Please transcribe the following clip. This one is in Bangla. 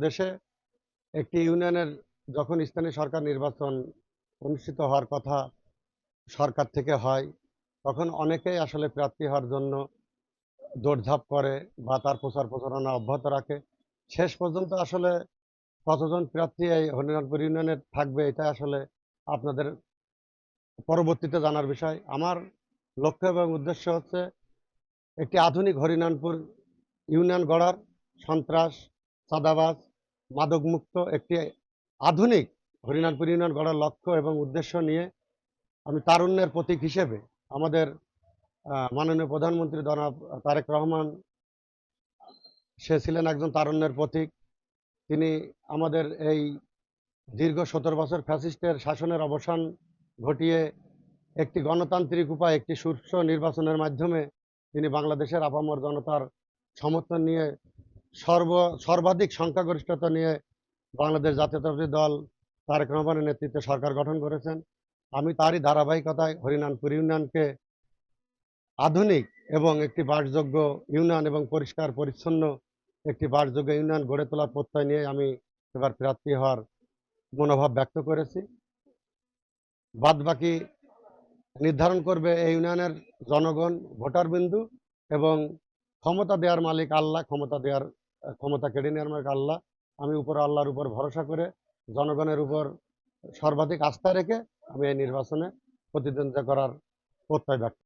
দেশে একটি ইউনিয়নের যখন স্থানীয় সরকার নির্বাচন অনুষ্ঠিত হওয়ার কথা সরকার থেকে হয়, তখন অনেকেই আসলে প্রার্থী হওয়ার জন্য দৌড়ঝাঁপ করে বা তার প্রচার প্রচারণা অব্যাহত রাখে। শেষ পর্যন্ত আসলে কতজন প্রার্থী এই হরিনাথপুর ইউনিয়নের থাকবে, এটা আসলে আপনাদের পরবর্তীতে জানার বিষয়। আমার লক্ষ্য এবং উদ্দেশ্য হচ্ছে একটি আধুনিক হরিনাথপুর ইউনিয়ন গড়ার, সন্ত্রাস, চাঁদাবাজ, মাদকমুক্ত একটি আধুনিক হরিনাথপুর ইউনিয়ন গড়ার লক্ষ্য এবং উদ্দেশ্য নিয়ে আমি তারুণ্যের প্রতীক হিসেবে আমাদের মাননীয় প্রধানমন্ত্রী জনাব তারেক রহমান, সে ছিলেন একজন তারুণ্যের প্রতীক। তিনি আমাদের এই দীর্ঘ 17 বছর ফ্যাসিস্টের শাসনের অবসান ঘটিয়ে একটি গণতান্ত্রিক উপায়, একটি সুষ্ঠু নির্বাচনের মাধ্যমে তিনি বাংলাদেশের আপামর জনতার সমর্থন নিয়ে সর্বাধিক সংখ্যাগরিষ্ঠতা নিয়ে বাংলাদেশ জাতীয়তাবাদী দল তারেক রহমানের নেতৃত্বে সরকার গঠন করেছেন। আমি তারই ধারাবাহিকতায় হরিনাথপুর ইউনিয়নকে আধুনিক এবং একটি বাসযোগ্য ইউনিয়ন এবং পরিষ্কার পরিচ্ছন্ন একটি বাসযোগ্য ইউনিয়ন গড়ে তোলার প্রত্যয় নিয়ে আমি এবার প্রার্থী হওয়ার মনোভাব ব্যক্ত করেছি। বাদবাকি নির্ধারণ করবে এই ইউনিয়নের জনগণ, ভোটারবিন্দু, এবং ক্ষমতা দেওয়ার মালিক আল্লাহ, ক্ষমতা কেড়ে নেওয়ার মালিক আল্লাহ। আমি আল্লাহর উপর ভরসা করে, জনগণের উপর সর্বাধিক আস্থা রেখে আমি এই নির্বাচনে প্রতিদ্বন্দ্বিতা করার প্রত্যয় ব্যক্ত